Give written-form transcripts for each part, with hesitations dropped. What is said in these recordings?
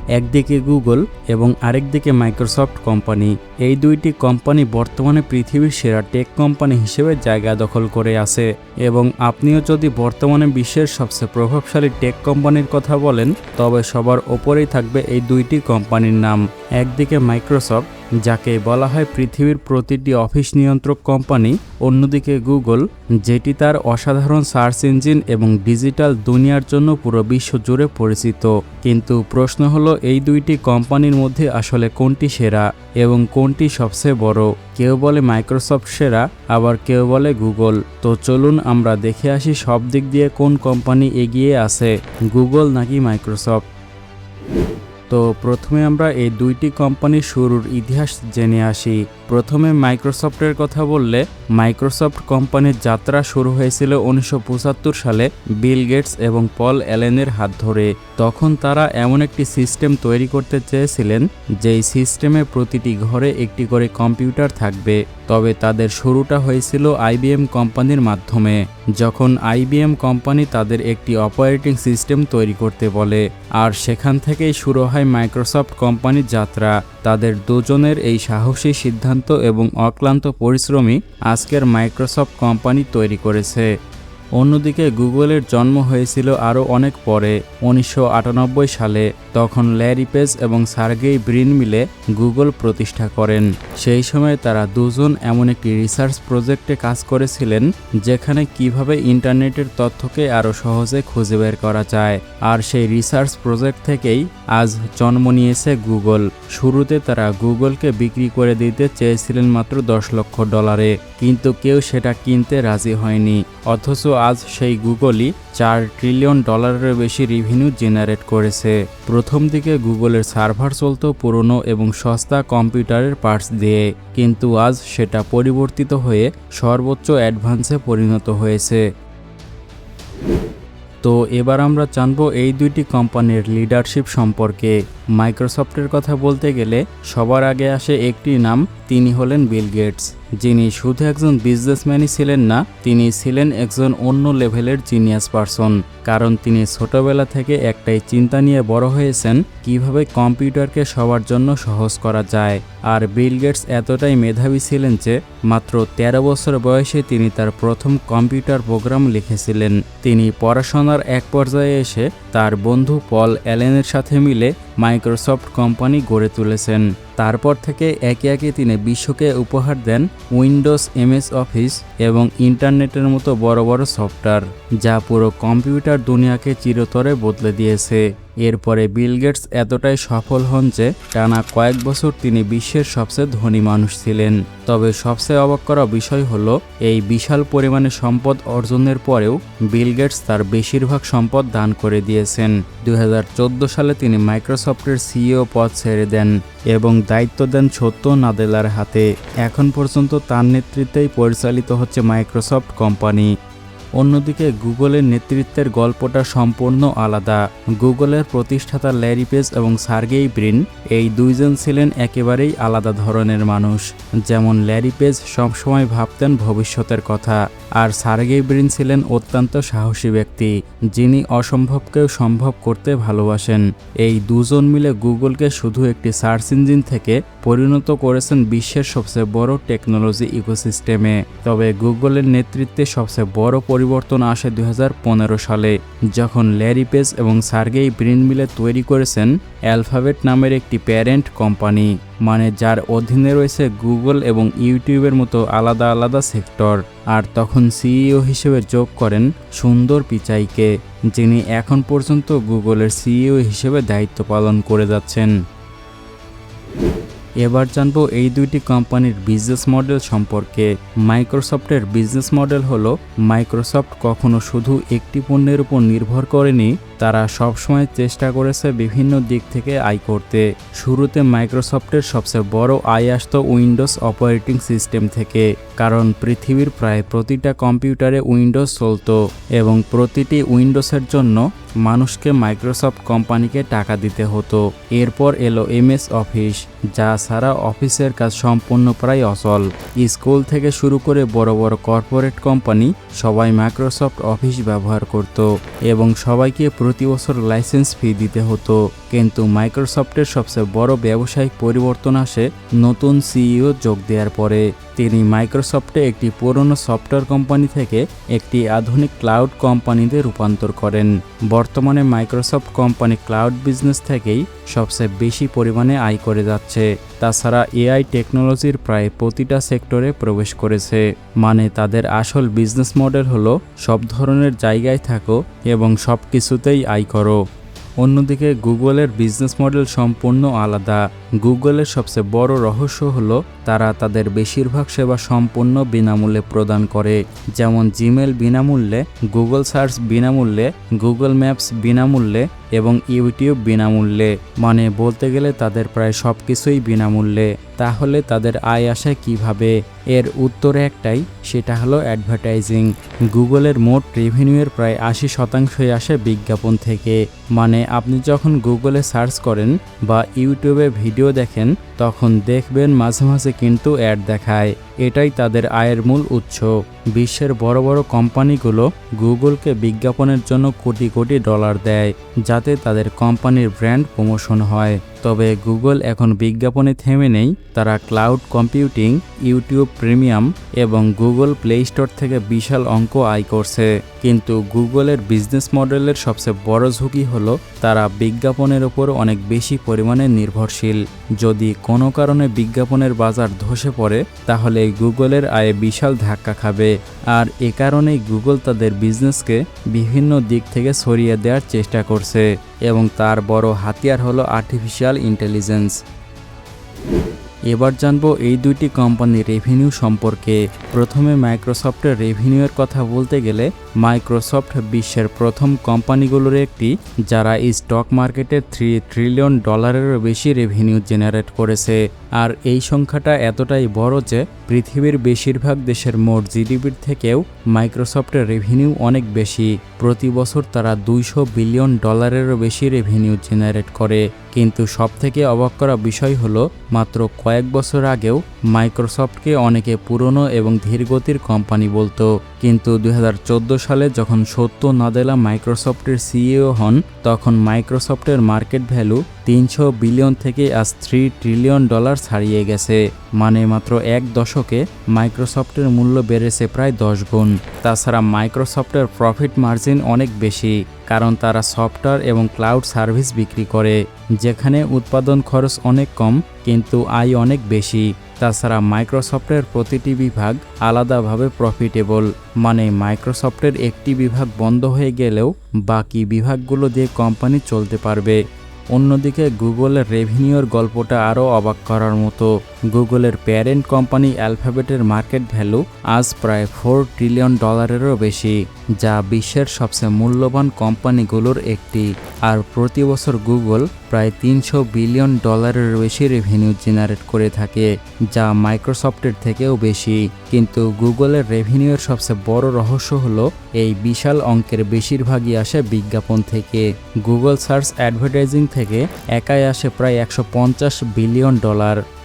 একদিকে গুগল এবং আরেকদিকে মাইক্রোসফট কোম্পানি। এই দুইটি কোম্পানি বর্তমানে পৃথিবীর সেরা টেক কোম্পানি হিসেবে জায়গা দখল করে আছে এবং আপনিও যদি বর্তমানে বিশ্বের সবচেয়ে প্রভাবশালী টেক কোম্পানির কথা বলেন তবে সবার ওপরেই থাকবে এই দুইটি কোম্পানির নাম। একদিকে মাইক্রোসফট, যাকে বলা হয় পৃথিবীর প্রতিটি অফিস নিয়ন্ত্রক কোম্পানি, অন্যদিকে গুগল, যেটি তার অসাধারণ সার্চ ইঞ্জিন এবং ডিজিটাল দুনিয়ার জন্য পুরো বিশ্ব জুড়ে পরিচিত। কিন্তু প্রশ্ন হলো এই দুইটি কোম্পানির মধ্যে আসলে কোনটি সেরা এবং কোনটি সবচেয়ে বড়? কেউ বলে মাইক্রোসফট সেরা, আবার কেউ বলে গুগল। তো চলুন আমরা দেখে আসি সব দিক দিয়ে কোন কোম্পানি এগিয়ে আছে, গুগল নাকি মাইক্রোসফট। তো প্রথমে আমরা এই দুইটি কোম্পানির শুরুর ইতিহাস জেনে আসি। প্রথমে মাইক্রোসফটের কথা বললে, মাইক্রোসফট কোম্পানির যাত্রা শুরু হয়েছিল 1975 সালে বিল গেটস এবং পল অ্যালেনের হাত ধরে। তখন তারা এমন একটি সিস্টেম তৈরি করতে চেয়েছিলেন যেই সিস্টেমে প্রতিটি ঘরে একটি করে কম্পিউটার থাকবে। তবে তাদের শুরুটা হয়েছিল আইবিএম কোম্পানির মাধ্যমে, যখন আইবিএম কোম্পানি তাদের একটি অপারেটিং সিস্টেম তৈরি করতে বলে। আর সেখান থেকেই শুরু হয় মাইক্রোসফট কোম্পানির যাত্রা। তাদের দুজনের এই সাহসী সিদ্ধান্ত এবং অক্লান্ত পরিশ্রমী আজকের মাইক্রোসফট কোম্পানি তৈরি করেছে। অন্যদিকে গুগলের জন্ম হয়েছিল আরও অনেক পরে, 1998 সালে। তখন ল্যারি পেজ এবং সার্গেই ব্রিন মিলে গুগল প্রতিষ্ঠা করেন। সেই সময় তারা দুজন এমন একটি রিসার্চ প্রজেক্টে কাজ করেছিলেন যেখানে কিভাবে ইন্টারনেটের তথ্যকে আরও সহজে খুঁজে বের করা যায়। আর সেই রিসার্চ প্রজেক্ট থেকেই আজ জন্ম নিয়েছে গুগল। শুরুতে তারা গুগলকে বিক্রি করে দিতে চেয়েছিলেন মাত্র $10 লক্ষ, কিন্তু কেউ সেটা কিনতে রাজি হয়নি। অথচ আজ সেই গুগলই $4 ট্রিলিয়ন বেশি রেভিনিউ জেনারেট করেছে। প্রথম দিকে গুগলের সার্ভার চলত পুরনো এবং সস্তা কম্পিউটারের পার্টস দিয়ে, কিন্তু আজ সেটা পরিবর্তিত হয়ে সর্বোচ্চ অ্যাডভান্সে পরিণত হয়েছে। তো এবার আমরা জানব এই দুইটি কোম্পানির লিডারশিপ সম্পর্কে। মাইক্রোসফটের কথা বলতে গেলে সবার আগে আসে একটি নাম, তিনি হলেন বিল গেটস, যিনি শুধু একজন বিজনেসম্যানই ছিলেন না, তিনি ছিলেন একজন অন্য লেভেলের জিনিয়াস পারসন। কারণ তিনি ছোটবেলা থেকে একটাই চিন্তা নিয়ে বড় হয়েছেন, কিভাবে কম্পিউটারকে সবার জন্য সহজ করা যায়। আর বিল গেটস এতটাই মেধাবী ছিলেন যে মাত্র 13 বছর বয়সে তিনি তার প্রথম কম্পিউটার প্রোগ্রাম লিখেছিলেন। তিনি পড়াশোনার এক পর্যায়ে এসে তার বন্ধু পল অ্যালেনের সাথে মিলে মাইক্রোসফট কোম্পানি গড়ে তুলেছেন। তারপর থেকে একে একে তিনি বিশ্বকে উপহার দেন উইন্ডোজ, এমএস অফিস এবং ইন্টারনেটের মতো বড় বড় সফটওয়্যার, যা পুরো কম্পিউটার দুনিয়াকে চিরতরে বদলে দিয়েছে। এরপরে বিল গেটস এতটাই সফল হন যে টানা কয়েক বছর তিনি বিশ্বের সবচেয়ে ধনী মানুষ ছিলেন। তবে সবচেয়ে অবাক করা বিষয় হলো, এই বিশাল পরিমাণে সম্পদ অর্জনের পরেও বিল গেটস তার বেশিরভাগ সম্পদ দান করে দিয়েছেন। 2014 সালে তিনি মাইক্রোসফটের সিইও পদ ছেড়ে দেন এবং দায়িত্ব দেন সত্য নাদেলার হাতে। এখন পর্যন্ত তার নেতৃত্বেই পরিচালিত হচ্ছে মাইক্রোসফট কোম্পানি। অন্যদিকে গুগলের নেতৃত্বের গল্পটা সম্পূর্ণ আলাদা। গুগলের প্রতিষ্ঠাতা ল্যারি পেজ এবং সার্গেই ব্রিন, এই দুইজন ছিলেন একেবারেই আলাদা ধরনের মানুষ। যেমন ল্যারি পেজ সবসময় ভাবতেন ভবিষ্যতের কথা, আর সার্গেই ব্রিন ছিলেন অত্যন্ত সাহসী ব্যক্তি, যিনি অসম্ভবকেও সম্ভব করতে ভালোবাসেন। এই দুজন মিলে গুগলকে শুধু একটি সার্চ ইঞ্জিন থেকে পরিণত করেছেন বিশ্বের সবচেয়ে বড় টেকনোলজি ইকোসিস্টেমে। তবে গুগলের নেতৃত্বে সবচেয়ে বড় পরিবর্তন আসে 2015 সালে, যখন ল্যারি পেজ এবং সার্গেই ব্রিন মিলে তৈরি করেছেন অ্যালফাবেট নামের একটি প্যারেন্ট কোম্পানি, মানে যার অধীনে রয়েছে গুগল এবং ইউটিউবের মতো আলাদা আলাদা সেক্টর। আর তখন সিইও হিসেবে যোগ করেন সুন্দর পিচাইকে, যিনি এখন পর্যন্ত গুগলের সিইও হিসেবে দায়িত্ব পালন করে যাচ্ছেন। এবার জানবো এই দুইটি কোম্পানির বিজনেস মডেল সম্পর্কে। মাইক্রোসফটের বিজনেস মডেল হলো, মাইক্রোসফট কখনো শুধু একটি পণ্যের উপর নির্ভর করেনি, তারা সবসময় চেষ্টা করেছে বিভিন্ন দিক থেকে আয় করতে। শুরুতে মাইক্রোসফটের সবচেয়ে বড় আয় আসতো উইন্ডোজ অপারেটিং সিস্টেম থেকে, কারণ পৃথিবীর প্রায় প্রতিটা কম্পিউটারে উইন্ডোজ চলতো এবং প্রতিটি উইন্ডোজের জন্য মানুষকে মাইক্রোসফট কোম্পানিকে টাকা দিতে হতো। এরপর এলো এমএস অফিস, যা ছাড়া অফিসের কাজ সম্পূর্ণ প্রায় অচল। স্কুল থেকে শুরু করে বড় বড় কর্পোরেট কোম্পানি সবাই মাইক্রোসফট অফিস ব্যবহার করত এবং সবাইকে প্রতি বছর লাইসেন্স ফি দিতে হতো। কিন্তু মাইক্রোসফটের সবচেয়ে বড় ব্যবসায়িক পরিবর্তন আসে নতুন সিইও যোগ দেওয়ার পরে। তিনি মাইক্রোসফটে একটি পুরনো সফটওয়্যার কোম্পানি থেকে একটি আধুনিক ক্লাউড কোম্পানিতে রূপান্তর করেন। বর্তমানে মাইক্রোসফট কোম্পানি ক্লাউড বিজনেস থেকেই সবচেয়ে বেশি পরিমাণে আয় করে যাচ্ছে। তাছাড়া এআই টেকনোলজির প্রায় প্রতিটা সেক্টরে প্রবেশ করেছে। মানে তাদের আসল বিজনেস মডেল হলো সব ধরনের জায়গায় থাকো এবং সব কিছুতেই আয় করো। অন্যদিকে গুগলের বিজনেস মডেল সম্পূর্ণ আলাদা। গুগলের সবচেয়ে বড় রহস্য হলো তারা তাদের বেশিরভাগ সেবা সম্পূর্ণ বিনামূল্যে প্রদান করে। যেমন জিমেল বিনামূল্যে, গুগল সার্চ বিনামূল্যে, গুগল ম্যাপস বিনামূল্যে এবং ইউটিউব বিনামূল্যে। মানে বলতে গেলে তাদের প্রায় সব কিছুই বিনামূল্যে। তাহলে তাদের আয় আসে কিভাবে? এর উত্তর একটাই, সেটা হলো অ্যাডভার্টাইজিং। গুগলের মোট রেভিনিউয়ের প্রায় 80% আসে বিজ্ঞাপন থেকে। মানে আপনি যখন গুগলে সার্চ করেন বা ইউটিউবে ভিডিও দেখেন তখন দেখবেন মাঝে মাঝে কিন্তু অ্যাড দেখায়। এটাই তাদের আয়ের মূল উৎস। বিশ্বের বড় বড় কোম্পানিগুলো গুগলকে বিজ্ঞাপনের জন্য কোটি কোটি ডলার দেয় যাতে তাদের কোম্পানির ব্র্যান্ড প্রমোশন হয়। তবে গুগল এখন বিজ্ঞাপনে থেমে নেই। তারা ক্লাউড কম্পিউটিং, ইউটিউব প্রিমিয়াম এবং গুগল প্লে স্টোর থেকে বিশাল অঙ্ক আয় করছে। কিন্তু গুগলের বিজনেস মডেলের সবচেয়ে বড় ঝুঁকি হলো তারা বিজ্ঞাপনের ওপর অনেক বেশি পরিমাণে নির্ভরশীল। যদি কোনো কারণে বিজ্ঞাপনের বাজার ধসে পড়ে তাহলে গুগলের আয়ে বিশাল ধাক্কা খাবে। আর এ কারণেই গুগল তাদের বিজনেসকে বিভিন্ন দিক থেকে সরিয়ে দেওয়ার চেষ্টা করছে এবং তার বড় হাতিয়ার হলো আর্টিফিশিয়াল ইন্টেলিজেন্স। এবার জানবো এই দুইটি কোম্পানির রেভিনিউ সম্পর্কে। প্রথমে মাইক্রোসফটের রেভিনিউয়ের কথা বলতে গেলে মাইক্রোসফট বিশ্বের প্রথম কোম্পানিগুলোর একটি যারা স্টক মার্কেটে $3 ট্রিলিয়ন বেশি রেভিনিউ জেনারেট করেছে। আর এই সংখ্যাটা এতটাই বড় যে পৃথিবীর বেশিরভাগ দেশের মোট জিডিপির থেকেও মাইক্রোসফটের রেভিনিউ অনেক বেশি। প্রতি বছর তারা $200 বিলিয়ন বেশি রেভিনিউ জেনারেট করে। কিন্তু সবথেকে অবাক করা বিষয় হলো মাত্র কয়েক বছর আগেও মাইক্রোসফটকে অনেকে পুরনো এবং ধীরগতির কোম্পানি বলতো। কিন্তু 2014 সালে যখন সত্য নাদেলা মাইক্রোসফটের সিইও হন তখন মাইক্রোসফটের মার্কেট ভ্যালু $300 বিলিয়ন থেকে আজ $3 ট্রিলিয়ন ছাড়িয়ে গেছে। মানে মাত্র এক দশকে মাইক্রোসফটের মূল্য বেড়েছে প্রায় 10 গুণ। তাছাড়া মাইক্রোসফটের প্রফিট মার্জিন অনেক বেশি, কারণ তারা সফটওয়্যার এবং ক্লাউড সার্ভিস বিক্রি করে যেখানে উৎপাদন খরচ অনেক কম কিন্তু আয় অনেক বেশি। তাছাড়া মাইক্রোসফটের প্রতিটি বিভাগ আলাদাভাবে প্রফিটেবল। মানে মাইক্রোসফটের একটি বিভাগ বন্ধ হয়ে গেলেও বাকি বিভাগগুলো দিয়ে কোম্পানি চলতে পারবে। অন্যদিকে গুগলের রেভিনিউর গল্পটা আরও অবাক করার মতো। গুগলের প্যারেন্ট কোম্পানি অ্যালফাবেটের মার্কেট ভ্যালু আজ প্রায় $4 ট্রিলিয়ন বেশি, যা বিশ্বের সবচেয়ে মূল্যবান কোম্পানিগুলোর একটি। আর প্রতি বছর গুগল প্রায় $300 বিলিয়ন বেশি রেভিনিউ জেনারেট করে থাকে, যা মাইক্রোসফটের থেকেও বেশি। কিন্তু গুগলের রেভিনিউয়ের সবচেয়ে বড় রহস্য হলো এই বিশাল অঙ্কের বেশিরভাগই আসে বিজ্ঞাপন থেকে। গুগল সার্চ অ্যাডভার্টাইজিং থেকে একাই আসে প্রায় $150 বিলিয়ন।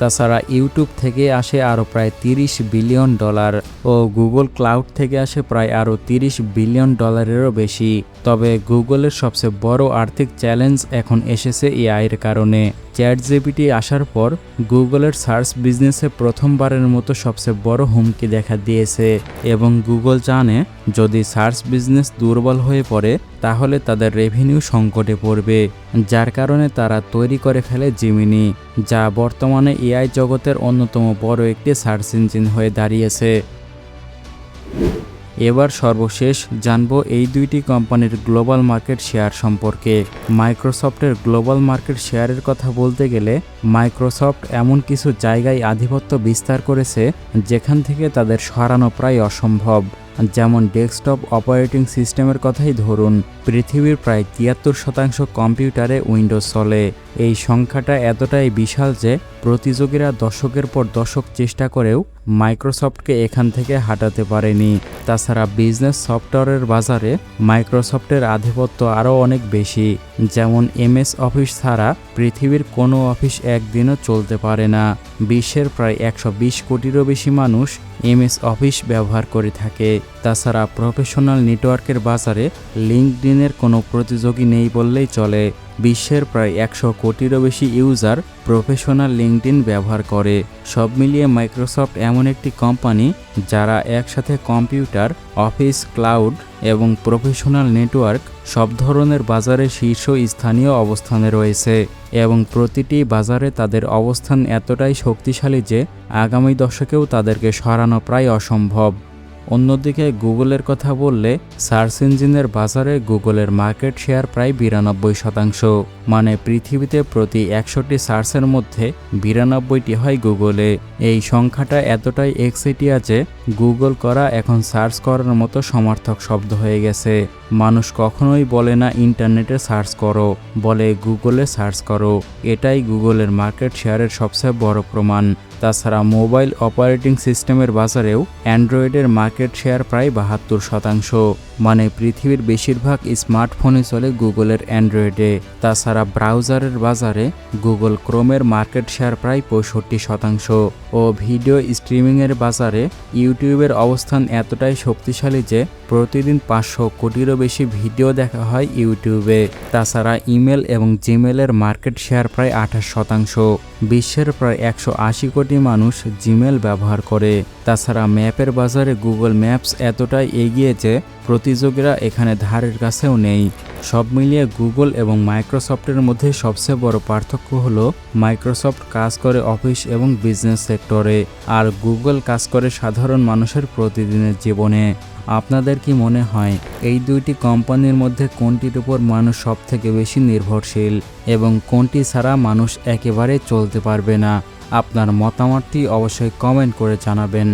তাছাড়া ইউটিউব থেকে আসে আরও প্রায় $30 বিলিয়ন ও গুগল ক্লাউড থেকে আসে প্রায় আরও $30 বিলিয়ন বেশি। তবে গুগলের সবচেয়ে বড় আর্থিক চ্যালেঞ্জ এখন এসেছে এআইয়ের কারণে। চ্যাটজিপিটি আসার পর গুগলের সার্চ বিজনেসে প্রথমবারের মতো সবচেয়ে বড় হুমকি দেখা দিয়েছে এবং গুগল জানে যদি সার্চ বিজনেস দুর্বল হয়ে পড়ে তাহলে তাদের রেভিনিউ সংকটে পড়বে। যার কারণে তারা তৈরি করে ফেলে জিমিনি, যা বর্তমানে এআই জগতের অন্যতম বড় একটি সার্চ ইঞ্জিন হয়ে দাঁড়িয়েছে। এবার সর্বশেষ জানবো এই দুইটি কোম্পানির গ্লোবাল মার্কেট শেয়ার সম্পর্কে। মাইক্রোসফটের গ্লোবাল মার্কেট শেয়ারের কথা বলতে গেলে মাইক্রোসফট এমন কিছু জায়গায় আধিপত্য বিস্তার করেছে যেখান থেকে তাদের সরানো প্রায় অসম্ভব। যেমন ডেস্কটপ অপারেটিং সিস্টেমের কথাই ধরুন, পৃথিবীর প্রায় 73% কম্পিউটারে উইন্ডোজ চলে। এই সংখ্যাটা এতটাই বিশাল যে প্রতিযোগীরা দশকের পর দশক চেষ্টা করেও মাইক্রোসফটকে এখান থেকে হাঁটাতে পারেনি। তাছাড়া বিজনেস সফটওয়্যারের বাজারে মাইক্রোসফটের আধিপত্য আরও অনেক বেশি। যেমন এমএস অফিস ছাড়া পৃথিবীর কোনো অফিস একদিনও চলতে পারে না। বিশ্বের প্রায় 120 কোটিরও বেশি মানুষ এমএস অফিস ব্যবহার করে থাকে। তাছাড়া প্রফেশনাল নেটওয়ার্কের বাজারে লিঙ্কডইনের কোনো প্রতিযোগী নেই বললেই চলে। বিশ্বের প্রায় 100 কোটিরও বেশি ইউজার প্রফেশনাল লিঙ্কডইন ব্যবহার করে। সব মিলিয়ে মাইক্রোসফট এমন একটি কোম্পানি যারা একসাথে কম্পিউটার, অফিস, ক্লাউড এবং প্রফেশনাল নেটওয়ার্ক সব ধরনের বাজারে শীর্ষ স্থানীয় অবস্থানে রয়েছে এবং প্রতিটি বাজারে তাদের অবস্থান এতটাই শক্তিশালী যে আগামী দশকেও তাদেরকে সরানো প্রায় অসম্ভব। অন্যদিকে গুগলের কথা বললে সার্চ ইঞ্জিনের বাজারে গুগলের মার্কেট শেয়ার প্রায় 92%, মানে পৃথিবীতে প্রতি 100টি সার্চের মধ্যে 92টি হয় গুগলে। এই সংখ্যাটা এতটাই এক্সাইটিয়া যে গুগল করা এখন সার্চ করার মতো সমার্থক শব্দ হয়ে গেছে। মানুষ কখনোই বলে না ইন্টারনেটে সার্চ করো, বলে গুগলে সার্চ করো। এটাই গুগলের মার্কেট শেয়ারের সবচেয়ে বড় প্রমাণ। তাছাড়া মোবাইল অপারেটিং সিস্টেমের বাজারেও অ্যান্ড্রয়েডের মার্কেট শেয়ার প্রায় 72%, মানে পৃথিবীর বেশিরভাগ স্মার্টফোনে চলে গুগলের অ্যান্ড্রয়েডে। তাছাড়া ব্রাউজারের বাজারে গুগল ক্রোমের মার্কেট শেয়ার প্রায় 65% ও ভিডিও স্ট্রিমিংয়ের বাজারে ইউটিউবের অবস্থান এতটাই শক্তিশালী যে প্রতিদিন 500 কোটিরও বেশি ভিডিও দেখা হয় ইউটিউবে। তাছাড়া ইমেল এবং জিমেলের মার্কেট শেয়ার প্রায় 28%। বিশ্বের প্রায় 180 কোটি মানুষ জিমেল ব্যবহার করে। তাছাড়া ম্যাপের বাজারে গুগল ম্যাপস এতটাই এগিয়ে যে প্রতিযোগীরা এখানে ধারের কাছেও নেই। সব মিলিয়ে গুগল এবং মাইক্রোসফটের মধ্যে সবচেয়ে বড় পার্থক্য হলো মাইক্রোসফট কাজ করে অফিস এবং বিজনেস সেক্টরে, আর গুগল কাজ করে সাধারণ মানুষের প্রতিদিনের জীবনে। আপনাদের কি মনে হয় এই দুইটি কোম্পানির মধ্যে কোনটির উপর মানুষ সবথেকে বেশি নির্ভরশীল এবং কোনটি ছাড়া মানুষ একেবারে চলতে পারবে না? আপনার মতামতটি অবশ্যই কমেন্ট করে জানাবেন।